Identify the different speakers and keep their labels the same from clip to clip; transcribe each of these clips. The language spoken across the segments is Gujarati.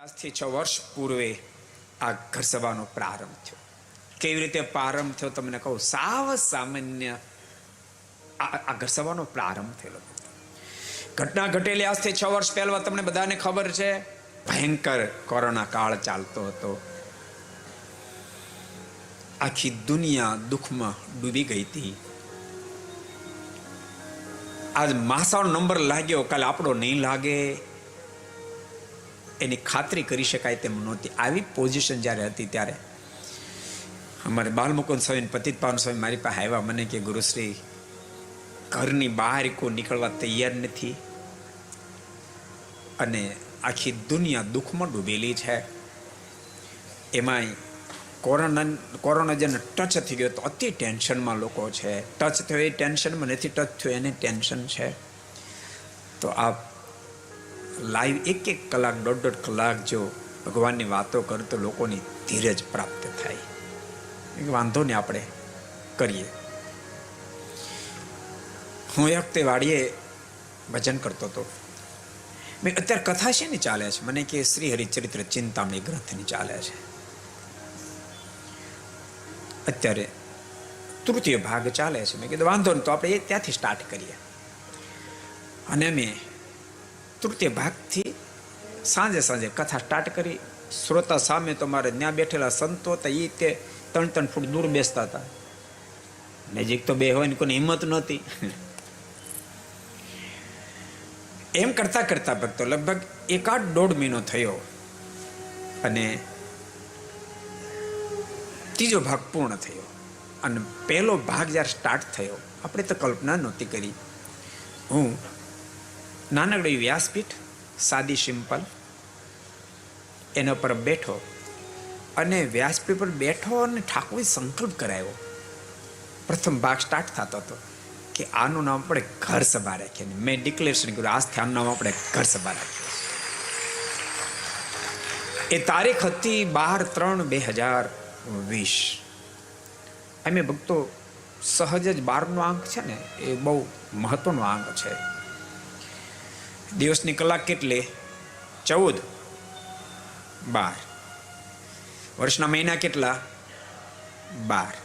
Speaker 1: આજથી 6 વર્ષ પૂર્વે આ ઘર સભાનો પ્રારંભ થયો. કેવી રીતે પ્રારંભ થયો તમને કહું. સાવ સામાન્ય આ ઘર સભાનો પ્રારંભ થયેલો. ઘટના ઘટેલી આજથી 6 વર્ષ પહેલા. તમને બધાને ખબર છે, ભયંકર કોરોના કાળ ચાલતો હતો. આખી દુનિયા દુઃખમાં ડૂબી ગઈ હતી. આજ માસાનો નંબર લાગ્યો, કાલે આપણો નહીં લાગે એની ખાતરી કરી શકાય તેમ નહોતી. આવી પોઝિશન જ્યારે હતી ત્યારે અમારે બાલમુકુંદ સ્વામી, પતિત પાવન સ્વામી મારી પાસે આવ્યા. મને કે ગુરુશ્રી, ઘરની બહાર કોઈ નીકળવા તૈયાર નથી અને આખી દુનિયા દુઃખમાં ડૂબેલી છે. એમાંય કોરોના જેને ટચ થઈ ગયો તો અતિ ટેન્શનમાં લોકો છે. ટચ થયો એ ટેન્શનમાં નથી, ટચ થયો એને ટેન્શન છે. તો આપ લાઈવ 1-1 કલાક, 1.5 કલાક જો ભગવાનની વાતો કરો તો લોકોની ધીરજ પ્રાપ્ત થાય. વાંધો નહીં, આપણે કરીએ. હું એક વખતે વાડીએ ભજન કરતો હતો. મેં અત્યારે કથા છે ને ચાલે છે, મને કે શ્રી હરિચરિત્ર ચિંતામણી ગ્રંથની ચાલે છે. અત્યારે તૃતીય ભાગ ચાલે છે. મેં કીધું વાંધો નહીં, તો આપણે ત્યાંથી સ્ટાર્ટ કરીએ. અને મેં તૃતીય ભાગથી સાંજે કથા સ્ટાર્ટ કરી. શ્રોતા સામે તો મારે ત્યાં બેઠેલા સંતો હતા, એ તે 3-3 ફૂટ દૂર બેસતા હતા. નજીક તો બે હોય ને કોઈની હિંમત નહોતી. એમ કરતા કરતા ભક્તો લગભગ 1.5 મહિનો થયો અને ત્રીજો ભાગ પૂર્ણ થયો. અને પહેલો ભાગ જ્યારે સ્ટાર્ટ થયો, આપણે તો કલ્પના નહોતી કરી. હું નાનકડી વ્યાસપીઠ, સાદી સિમ્પલ, એના પર બેઠો અને વ્યાસપીઠ પર બેઠો અને ઠાકોરે સંકલ્પ કરાયો. પ્રથમ ભાગ સ્ટાર્ટ થતો હતો કે આનું નામ આપણે ઘર સભા રાખીએ. મેં ડિક્લેરેશન કર્યું, આજથી આનું નામ આપણે ઘર સભા રાખીએ. એ તારીખ હતી 12/3/2020. અમે ભક્તો સહજ જ 12નો આંક છે ને, એ બહુ મહત્વનો આંક છે. દિવસની કલાક કેટલી? 14/12. વર્ષના મહિના કેટલા? 12.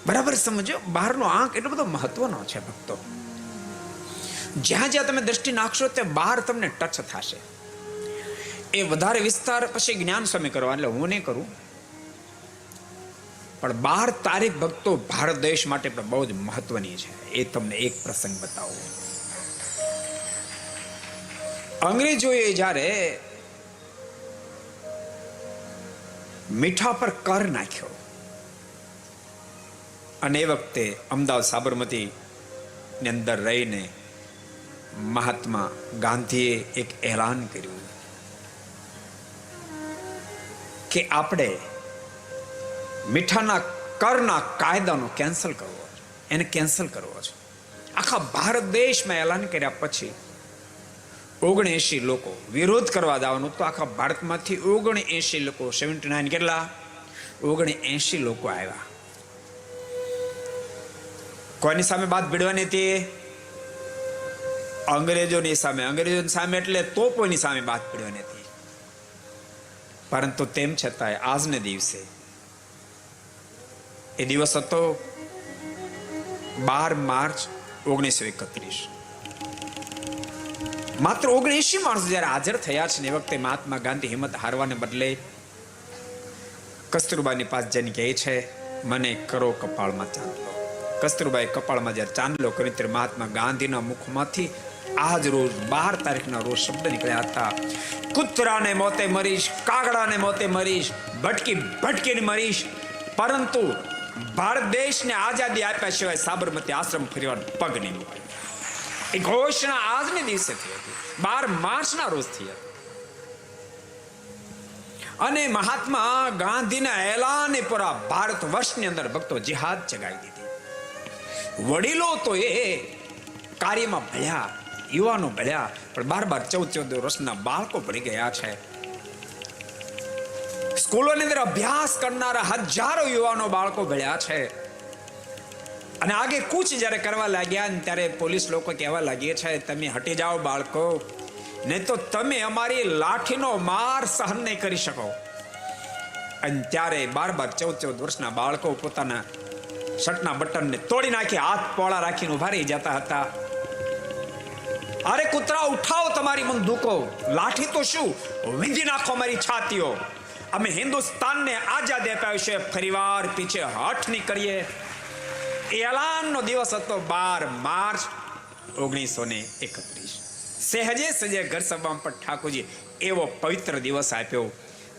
Speaker 1: બરાબર સમજો, 12નો આંક એટલો બધો મહત્વનો છે ભક્તો. જ્યાં જ્યાં તમે દ્રષ્ટિ નાખશો ત્યાં 12 તમને ટચ થશે. એ વધારે વિસ્તાર પછી જ્ઞાન સ્વામી કરવા, એટલે હું નહીં કરું. પણ 12 તારીખ ભક્તો ભારત દેશ માટે પણ બહુ જ મહત્વની છે. એ તમને એક પ્રસંગ બતાવું. અંગ્રેજોએ જ્યારે મીઠા પર કર નાખ્યો અને એ વખતે અમદાવાદ સાબરમતી ની અંદર રહીને મહાત્મા ગાંધીએ એક એલાન કર્યું કે આપણે મીઠાના કરના કાયદાનો કેન્સલ કરવો છે, એને કેન્સલ કરવો છે. આખા ભારત દેશમાં એલાન કર્યા પછી 79 લોકો વિરોધ કરવા જવાનું તો આખા ભારતમાંથી 79 લોકો, 79 કેટલા? 79 લોકો આવ્યા. કોની સામે વાત ભીડવાની હતી? અંગ્રેજોની સામે. અંગ્રેજોની સામે એટલે તોપોની સામે વાત ભીડવાની હતી. પરંતુ તેમ છતાંય આજને દિવસે, એ દિવસ હતો 12 માર્ચ 1931. માત્ર 79 માણસો જયારે હાજર થયા છે ને, એ વખતે મહાત્મા ગાંધી હિંમત હારવાને બદલે કસ્તુરબાની પાસે જઈને કહે છે, મને કરો કપાળમાં ચાંદલો. કસ્તુરબાએ કપાળમાં જયારે ચાંદલો કર્યો ત્યારે મહાત્મા ગાંધીના મુખમાંથી આજ રોજ 12 તારીખના રોજ શબ્દ નીકળ્યા હતા, કૂતરાને મોતે મરીશ, કાગડાને મોતે મરીશ, ભટકીને મરીશ, પરંતુ ભારત દેશને આઝાદી આપ્યા સિવાય સાબરમતી આશ્રમ ફરીવાર પગ નહીં મૂકે. એ ઘોષણા આજને દિવસે થઈ હતી, 12 માર્ચના રોજ થઈ હતી. અને મહાત્મા ગાંધીના એલાને પૂરા ભારત વર્ષની અંદર ભક્તો જિહાદ જગાવી દીધી. વડીલો તો એ કાર્યમાં ભળ્યા, યુવાનો ભળ્યા, પણ 12-14 વર્ષના બાળકો ભળી ગયા છે. સ્કૂલોની અંદર અભ્યાસ કરનારા હજારો યુવાનો બાળકો ભળ્યા છે. અને આગે કૂચ જ્યારે કરવા લાગ્યા ત્યારે પોલીસ લોકો કહેવા લાગી છે, તમે હટી જાઓ બાળકો, નહીં તો તમે અમારી લાઠીનો માર સહન નહીં કરી શકો. અને ત્યારે 12-14 વર્ષના બાળકો પોતાના શર્ટના બટનને તોડી નાખી હાથ પોળા રાખીને ઉભા રહી જતા હતા. અરે કૂતરા ઉઠાવો તમારી બંદૂકો, લાઠી તો શું, વીંધી નાખો મારી છાતીઓ. અમે હિન્દુસ્તાનને આઝાદી અપાવી છે, ફરીવાર પીછે હઠ નહીં કરીએ. એલાનનો દિવસ હતો 12 માર્ચ 1931. સહેજે સહેજે ઘર સભામાં પણ ઠાકોરજી એવો પવિત્ર દિવસ આપ્યો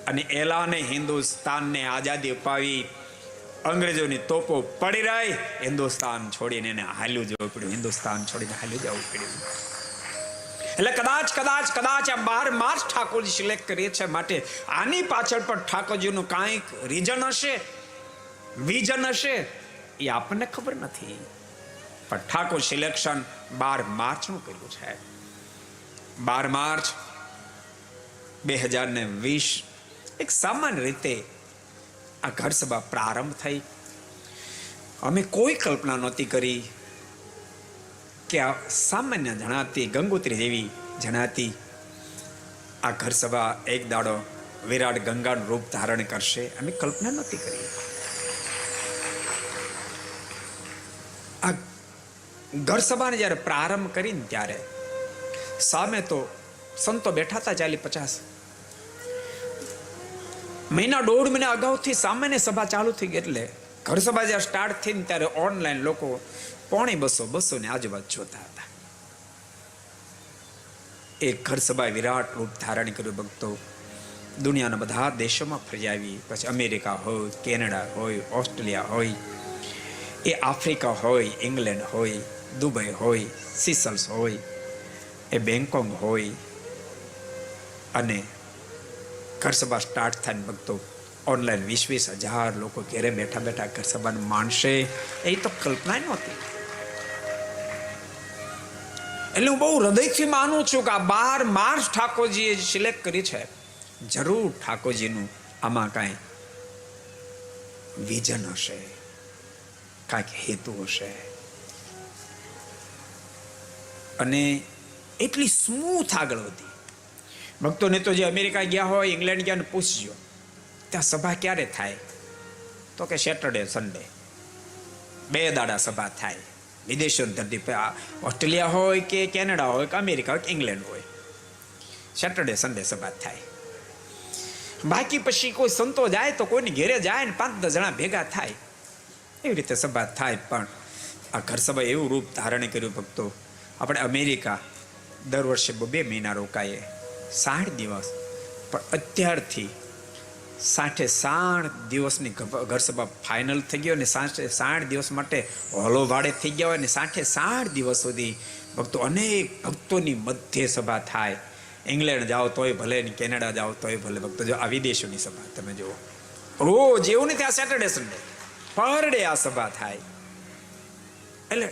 Speaker 1: અને એલાને હિન્દુસ્તાનને આઝાદી અપાવી. અંગ્રેજોની તોપો પડી રહી, હિન્દુસ્તાન છોડીને એને હાલ્યું જવું પડ્યું, હિન્દુસ્તાન છોડીને હાલ્યું જવું પડ્યું. એટલે કદાચ આ 12 માર્ચ ઠાકોરજી સિલેક્ટ કરીએ છે, માટે આની પાછળ પણ ઠાકોરજીનું કાંઈક રીઝન હશે, વિઝન હશે, એ આપણને ખબર નથી. પણ ઠાકોર સિલેક્શન 12 માર્ચનું કર્યું છે. 12 માર્ચ 2020 એક સામાન્ય રીતે આ ઘર સભા પ્રારંભ થઈ. અમે કોઈ કલ્પના નહોતી કરી કે આ સામાન્ય જણાતી ગંગોત્રી જેવી જણાતી આ ઘર સભા એક દાડો વિરાટ ગંગાનું રૂપ ધારણ કરશે. અમે કલ્પના નહોતી કરી. આ ઘર સભાને જ્યારે પ્રારંભ કરીને ત્યારે સામે તો સંતો બેઠા હતા 40-50. મહિના 1.5 મહિના અગાઉથી સામાન્ય સભા ચાલુ થઈ ગઈ. એટલે ઘર સભા જ્યારે સ્ટાર્ટ થઈ ને ત્યારે ઓનલાઈન લોકો 250 ને આજુબાજુ જોતા હતા. એક ઘર સભાએ વિરાટ રૂપ ધારણ કર્યું. ભક્તો દુનિયાના બધા દેશોમાં ફરી આવી. પછી અમેરિકા હોય, કેનેડા હોય, ઓસ્ટ્રેલિયા હોય, એ આફ્રિકા હોય, ઇંગ્લેન્ડ હોય, દુબઈ હોય, સિસલ્સ હોય, એ બેંકોક હોય. અને ઘર સભા સ્ટાર્ટ થાય ભક્તો ઓનલાઈન 20,000 લોકો ઘરે બેઠા બેઠા ઘર સભાને માણશે, એ તો કલ્પના નહોતી. એટલે હું બહુ હૃદયથી માનું છું કે આ 12 માર્ચ ઠાકોરજીએ સિલેક્ટ કરી છે. જરૂર ઠાકોરજીનું આમાં કાંઈ વિઝન હશે, કાંઈક હેતુ હશે. અને એટલી સ્મૂથ આગળ વધી. ભક્તોને તો જે અમેરિકા ગયા હોય, ઇંગ્લેન્ડ ગયા ને પૂછજો ત્યાં સભા ક્યારે થાય, તો કે સેટરડે સન્ડે 2 દાડા સભા થાય. વિદેશોની ધરતી પર ઓસ્ટ્રેલિયા હોય કે કેનેડા હોય કે અમેરિકા હોય કે ઇંગ્લેન્ડ હોય, સેટરડે સન્ડે સભા થાય. બાકી પછી કોઈ સંતો જાય તો કોઈની ઘેરે જાય ને 5-10 જણા ભેગા થાય, એવી રીતે સભા થાય. પણ આ ઘર સભા એવું રૂપ ધારણ કર્યું ભક્તો. આપણે અમેરિકા દર વર્ષે 2 મહિના રોકાઈએ, 60 દિવસ, પણ અત્યારથી 60 દિવસની ઘર સભા ફાઇનલ થઈ ગયો. અને 60 દિવસ માટે હોલો ભાડે થઈ ગયા હોય ને 60 દિવસ સુધી ભક્તો અનેક ભક્તોની મધ્ય સભા થાય. ઇંગ્લેન્ડ જાઓ તોય ભલે, કેનેડા જાઓ તોય ભલે. ભક્તો જો આ વિદેશોની સભા તમે જુઓ, રોજ એવું નહીં ત્યાં સેટરડે સન્ડે પર ડે આ સભા થાય. એટલે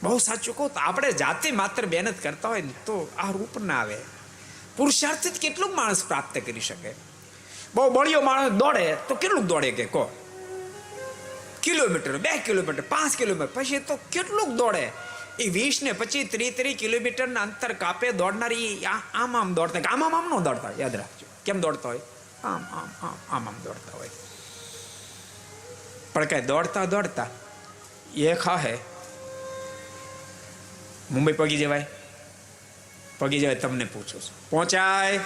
Speaker 1: બહુ સાચું કહું તો આપણે જાતે માત્ર મહેનત કરતા હોય ને તો આ રૂપ ના આવે. પુરુષાર્થથી કેટલું માણસ પ્રાપ્ત કરી શકે. બહુ બળિયો માણસ દોડે તો કેટલું દોડે કે કહો, કિલોમીટર, 2 કિલોમીટર, 5 કિલોમીટર, પછી તો કેટલું દોડે. એ 20 ને 25, 30 કિલોમીટરના અંતર કાપે દોડનારી આમ દોડતા, આમ ન દોડતા. યાદ રાખજો, કેમ દોડતા હોય, આમ દોડતા હોય. પણ કઈ દોડતા એ ખાહે મુંબઈ પગી જવાય? તમને પૂછું છું, પહોંચાય?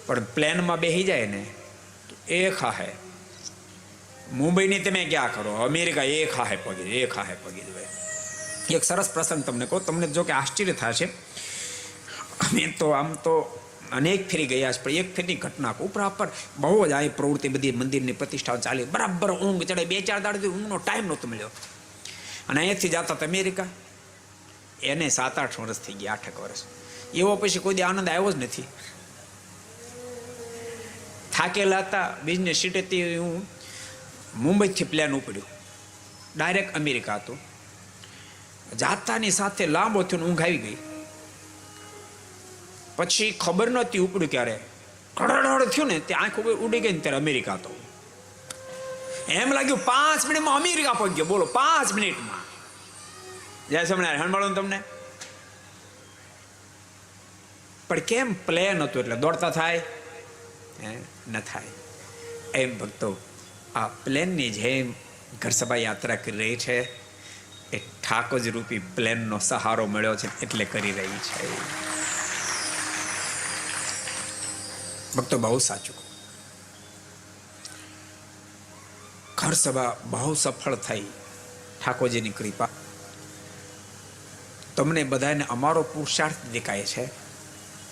Speaker 1: પણ પ્લેનમાં બેસી જાય ને એ ખાહે. મુંબઈની તમે ક્યાં કરો, અમેરિકા એ ખાહે પગી જવાય. એક સરસ પ્રસંગ તમને કહો, તમને જો કે આશ્ચર્ય થશે. અમે તો આમ તો અનેક ફેરી ગયા છે, પણ એક ફેરની ઘટના ઉપરા પર બહુ જ આ પ્રવૃત્તિ બધી મંદિરની પ્રતિષ્ઠાઓ ચાલી, બરાબર ઊંઘ ચડે. 2-4 દાડાથી ઊંઘનો ટાઈમ નહોતો મળ્યો. અને અહીંયાથી જતા હતા અમેરિકા, એને 7-8 વર્ષ થઈ ગયા, 8 વર્ષ. એવો પછી કોઈ આનંદ આવ્યો જ નથી. થાકેલા હતા. બિઝનેસ સીટેથી હું મુંબઈથી પ્લેન ઉપડ્યું, ડાયરેક્ટ અમેરિકા હતું. જાતાની સાથે લાંબો થયો, ઊંઘ આવી ગઈ. પછી ખબર નહોતી ઉપડ્યું ક્યારે, કડડ થયું ને તે આંખ ઉડી ગઈ ને ત્યારે અમેરિકા હતો. એમ લાગ્યું 5 મિનિટમાં અમેરિકા પહોંચી ગયો. બોલો, 5 મિનિટમાં. જય સ્વામિનારાયણ. હણવાળું તમને પણ કેમ પ્લેન હતું એટલે દોડતા થાય ન થાય. એમ ભક્તો આ પ્લેનની જેમ ઘરસભા યાત્રા કરી રહી છે એ ઠાકોરજી રૂપી પ્લેનનો સહારો મળ્યો છે એટલે કરી રહી છે. ભક્તો બહુ સાચું, ઘરસભા બહુ સફળ થઈ ઠાકોરજીની કૃપા. તમને બધાને અમારો પુરુષાર્થ દેખાય છે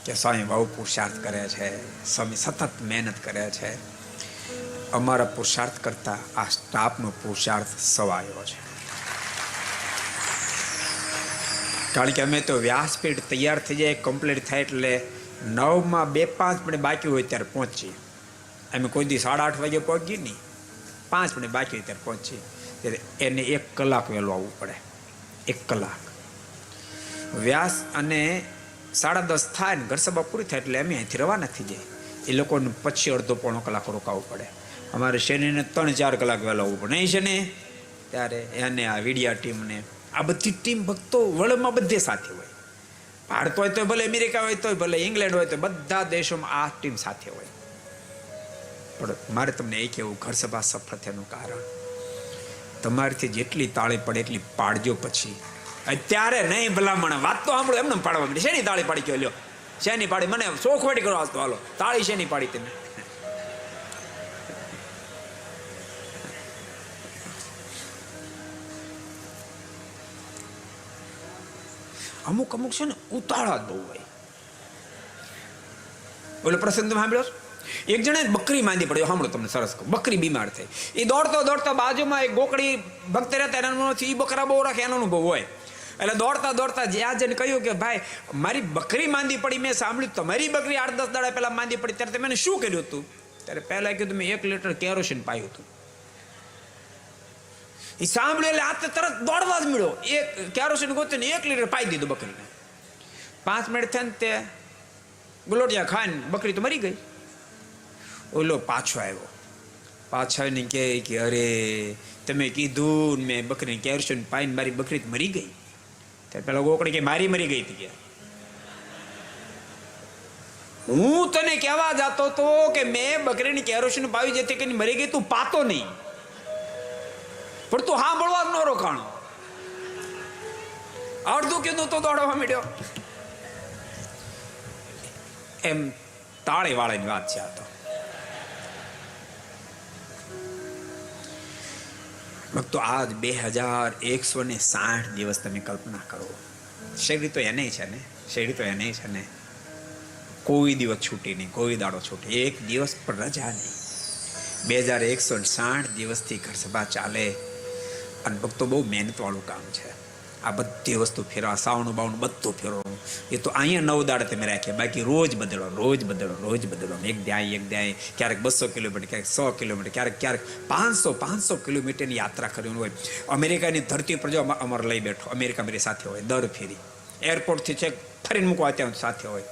Speaker 1: કે સ્વામી બહુ પુરુષાર્થ કરે છે, સ્વામી સતત મહેનત કરે છે. અમારા પુરુષાર્થ કરતા આ સ્ટાફનો પુરુષાર્થ સવાયો છે. કારણ કે અમે તો વ્યાસપીઠ તૈયાર થઈ જાય, કમ્પ્લીટ થાય એટલે 9માં 2-5 મિનિટ બાકી હોય ત્યારે પહોંચીએ. અમે કોઈ દી 8:30 વાગે પહોંચીએ નહીં, 5 મિનિટ બાકી હોય ત્યારે પહોંચીએ. ત્યારે એને 1 કલાક વહેલું આવવું પડે. 1 કલાક વ્યાસ અને 10:30 થાય ને ઘરસભા પૂરી થાય એટલે અમે અહીંથી રવાના થઈ જાય. એ લોકોને પછી અડધો-પોણો કલાક રોકાવવું પડે. અમારે શનિને 3-4 કલાક વહેલા આવવું પડે નહીં છે ને. ત્યારે એને આ વીડિયા ટીમને આ બધી ટીમ ભક્તો વર્લ્ડમાં બધે સાથે હોય. ભારત હોય તો ભલે, અમેરિકા હોય તો ભલે, ઇંગ્લેન્ડ હોય તો બધા દેશોમાં આ ટીમ સાથે હોય. પણ મારે તમને એ કહેવું, ઘરસભા સફળ થયાનું કારણ તમારીથી જેટલી તાળી પડે એટલી પાડજો. પછી અત્યારે નહીં ભલામણ વાત તો સાંભળો, એમને પાડવા માંડી. શેની તાળી પાડી ગયો? લ્યો શેની પાડી? મને શોખવાડી કરો તો હાલો. તાળી શેની પાડી તમે? અમુક છે ને ઉતાળા બહુ હોય. બોલો પ્રસંગ તમે સાંભળ્યો? એક જણા બકરી માંદી પડ્યો. સાંભળો તમને સરસ કહું. બકરી બીમાર થઈ. એ દોડતા બાજુમાં એક ગોકળી ભક્ત રહેતા, એના એ બકરા બહુ રાખે, એનો અનુભવ હોય. એટલે દોડતા જ્યાં જઈને કહ્યું કે ભાઈ મારી બકરી માંદી પડી, મેં સાંભળ્યું તમારી બકરી 8-10 દાડા પહેલા માંદી પડી, ત્યારે તમે શું કર્યું હતું? ત્યારે પહેલા કીધું મેં 1 લીટર કેરોસીન પાયું હતું. એ સાંભળ્યું એટલે આ તરત દોડવા જ મળ્યો. એક કેરોસીન ગોતીને 1 લીટર પાઈ દીધું બકરીને. 5 મિનિટ થયા ને તે ગુલોટિયા ખાઈને બકરી તો મરી ગઈ. ઓલો પાછો આવ્યો. પાછા આવીને કે અરે તમે કીધું મેં બકરીને કેરોસીન પાઈને મારી બકરી મરી ગઈ. ત્યારે પેલા ગોકળી કે મારી મરી ગઈ હતી. હું તને કહેવા જતો તો કે મેં બકરીને કેરોસીન પાવી જેથી કરીને મરી ગઈ, તું પાતો નહીં. પણ તું હા બોલવા જ ન રોકાણો. અડધું કીધું તો દોડવા માંડ્યો. એમ તાળી વાળાની વાત છે આ તો. ભક્તો આજ 2160 દિવસ તમે કલ્પના કરો. શેરડી તો એને છે ને, શેરડી તો એને છે ને. કોઈ દિવસ છૂટી નહીં, કોઈ દાડો છૂટી, એક દિવસ પણ રજા નહીં. 2160 દિવસથી ઘરસભા ચાલે. અને ભક્તો બહુ મહેનત વાળું કામ છે. આ બધી વસ્તુ ફેરવા, સાવણું બાવણું બધું ફેરવવાનું. એ તો અહીંયા 9 દાડા તમે રાખ્યા, બાકી રોજ બદલો. એક દ્યાય ક્યારેક 200 કિલોમીટર, ક્યારેક 100 કિલોમીટર, ક્યારેક 500 કિલોમીટરની યાત્રા કરવાની હોય. અમેરિકાની ધરતી પર જો અમારે લઈ બેઠો, અમેરિકા મારી સાથે હોય દર ફેરી. એરપોર્ટથી છે ફરીને મૂકવા ત્યાં સાથે હોય.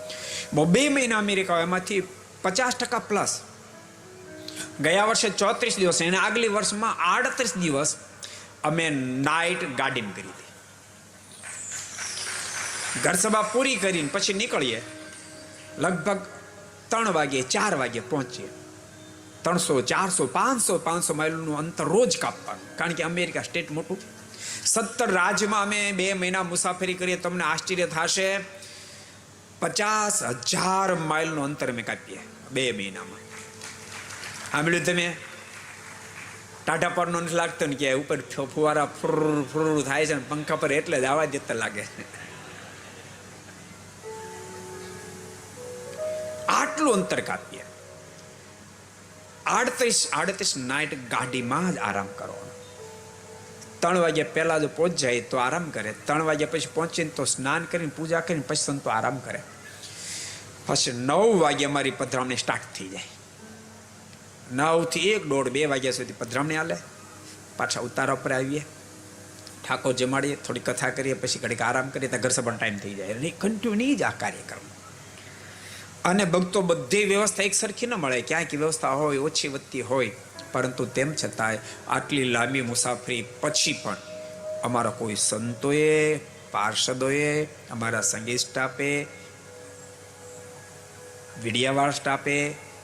Speaker 1: 2 મહિના અમેરિકા હોય, એમાંથી 50% પ્લસ. ગયા વર્ષે 34 દિવસ, અને આગલી વર્ષમાં 38 દિવસ અમે નાઇટ ગાર્ડિંગ કરી હતી. ઘરસભા પૂરી કરીને પછી નીકળીએ, લગભગ 3 વાગે 4 વાગે પહોંચીએ. 300, 400, 500 માઇલનું અંતર રોજ કાપવાનું. કારણ કે અમેરિકા સ્ટેટ મોટું. 17 રાજ્યમાં અમે 2 મહિના મુસાફરી કરીએ. તમને આશ્ચર્ય થશે, 50,000 માઇલનું અંતર અમે કાપીએ 2 મહિનામાં. સાંભળ્યું તમે? ટાઢા પરનો નથી લાગતો ને કે ઉપર ફુવારા ફુર થાય છે ને પંખા પર, એટલે જ આવા જતા લાગે. આટલું અંતર કાપીએ. 38 નાઇટ ગાડીમાં જ આરામ કરવાનો. 3 વાગ્યા પહેલા જો પહોંચ જાય તો આરામ કરે. 3 વાગ્યા પછી પહોંચીને તો સ્નાન કરીને પૂજા કરીને પછી સંતો આરામ કરે. પછી 9 વાગે અમારી પધરામણી સ્ટાર્ટ થઈ જાય. 9 થી 1, 1:30, 2 વાગ્યા સુધી પધરામણી હાલે. પાછા ઉતારા ઉપર આવીએ, ઠાકોર જમાડીએ, થોડી કથા કરીએ, પછી ઘડીક આરામ કરીએ તો ઘરસભાનો ટાઈમ થઈ જાય. અને કન્ટિન્યુ જ આ કાર્યક્રમ. અને ભક્તો બધી વ્યવસ્થા એક સરખી ન મળે. ક્યાંક વ્યવસ્થા હોય, ઓછી વધતી હોય, પરંતુ તેમ છતાંય આટલી લાંબી મુસાફરી પછી પણ અમારા કોઈ સંતોએ, પાર્ષદોએ, અમારા સંગીત સ્ટાફે વીડિયાવાળા સ્ટાફે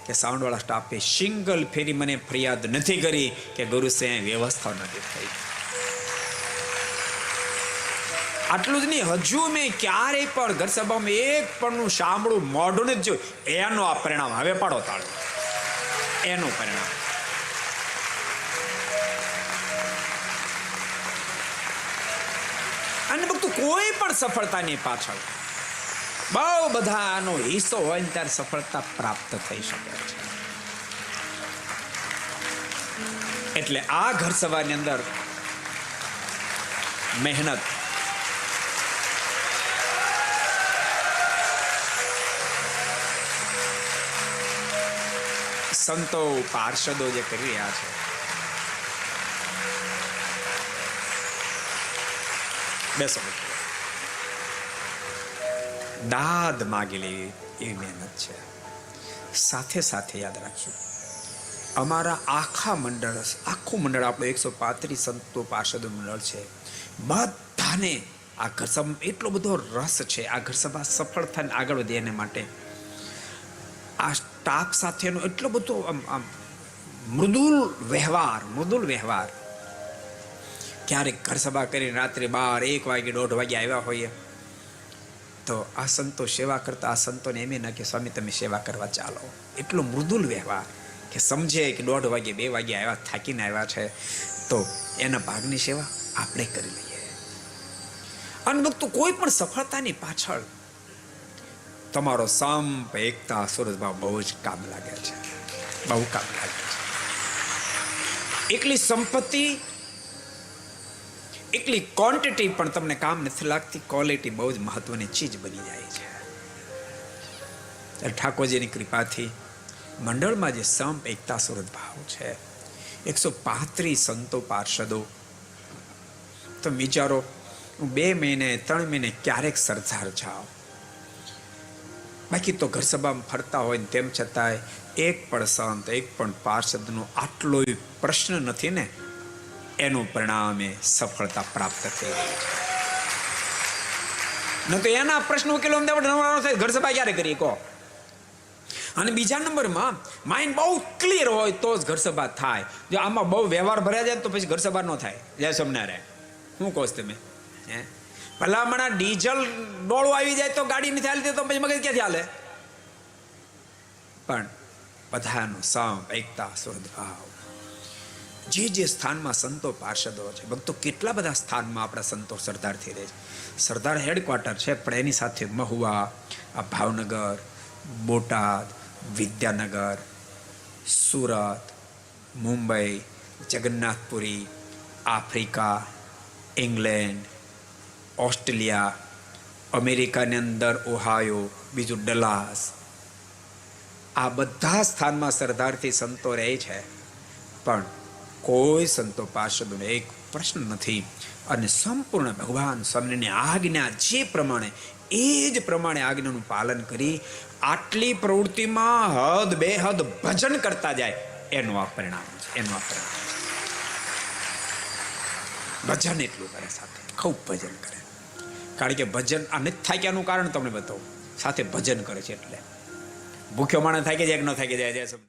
Speaker 1: કે સાઉન્ડવાળા સ્ટાફે સિંગલ ફેરી મને ફરિયાદ નથી કરી કે ગુરુ સાહેબ વ્યવસ્થા નથી થઈ. આટલું જ નહીં, હજુ મેં ક્યારેય પણ ઘર સભામાં એક પણ સાંભળું મોઢું નથી જોયું. એનું આ પરિણામ. હવે પાડો તાળો. એનું પરિણામ. અને ભક્તો કોઈ પણ સફળતાની પાછળ બહુ બધાનો હિસ્સો હોય ને ત્યારે સફળતા પ્રાપ્ત થઈ શકે છે. એટલે આ ઘર સભાની અંદર મહેનત સંતો પાર્ષદો જે કરી રહ્યા છે, બેસો, દાદ માગી લેવી એવી મહેનત છે. સાથે સાથે યાદ રાખજો, અમારા આખું મંડળ આપણું 135 સંતો પાર્ષદો મંડળ છે. બધાને આ ઘર સભા એટલો બધો રસ છે. આ ઘર સભા સફળ થઈને આગળ વધે એને માટે આ સ્ટાફ સાથેનો એટલો બધો મૃદુલ વ્યવહાર. ક્યારેક ઘર સભા કરીને રાત્રે 12, 1 વાગે, 1:30 વાગે આવ્યા હોઈએ તો આ સંતો સેવા કરતા આ સંતોને એમ ના કે સ્વામી તમે સેવા કરવા ચાલો. એટલો મૃદુલ વ્યવહાર કે સમજે કે 1:30 વાગે, 2 વાગે આવ્યા, થાકીને આવ્યા છે તો એના ભાગની સેવા આપણે કરી લઈએ. અને ભક્તો કોઈ પણ સફળતાની પાછળ તમારો સંપ, એકતા, સુરતભાવ બહુ જ કામ લાગે છે. બહુ કામ લાગે છે. એકલી સંપત્તિ, એકલી ક્વોન્ટિટી પણ તમને કામ નથી લાગતી. ક્વોલિટી બહુ જ મહત્વની ચીજ બની જાય છે. ઠાકોરજીની કૃપાથી મંડળમાં જે સંપ, એકતા, સુરતભાવ છે, 135 સંતો પાર્ષદો. તો વિચારો, 2 મહિને 3 મહિને ક્યારેક સરદાર જાઓ, બાકી તો ઘર સભામાં ફરતા હોય ને તેમ છતાંય એક પણ સંત, એક પણ પાર્ષદનો આટલો પ્રશ્ન નથી ને, એનું પરિણામે સફળતા પ્રાપ્ત થઈ રહી છે. ન તો એના પ્રશ્નો ઉકેલો નવાનો થાય ઘર સભા ક્યારે કરી કહો. અને બીજા નંબરમાં માઇન્ડ બહુ ક્લિયર હોય તો જ ઘર સભા થાય. જો આમાં બહુ વ્યવહાર ભર્યા જાય તો પછી ઘર સભા ન થાય. જય સ્વામિનારાયણ. શું કહો તમે? ભલામણા ડીઝલ ડોળું આવી જાય તો ગાડી નથી હાલતી તો પછી મગજ ક્યાંથી હાલે? પણ બધાનો સંપ, એકતા, સુરતભાવ, જે સ્થાનમાં સંતો પાર્ષદો છે ભક્તો, કેટલા બધા સ્થાનમાં આપણા સંતો સરદારથી રહે છે. સરદાર હેડક્વાર્ટર છે, પણ એની સાથે મહુવા, આ Bhavnagar, Botad, Vidyanagar, Surat, Mumbai, Jagannathpuri, Africa, England, Australia, અમેરિકાની અંદર ઓહાયો, બીજું ડલાસ, આ બધા સ્થાનમાં સરદારથી સંતો રહે છે. પણ કોઈ સંતો પાર્ષદોને એક પ્રશ્ન નથી. અને સંપૂર્ણ ભગવાન સ્વામિની આજ્ઞા જે પ્રમાણે એ જ પ્રમાણે આજ્ઞાનું પાલન કરી આટલી પ્રવૃત્તિમાં હદ બેહદ ભજન કરતા જાય એનું આ પરિણામ છે. ભજન એટલું કરે, સાથે ખૂબ ભજન કરે. કારણ કે ભજન આ નથી થાક્યાનું કારણ તમને બતાવું. સાથે ભજન કરે છે એટલે ભૂખ્યો માણસ થાય કે જાય, ન થાય કે જાય.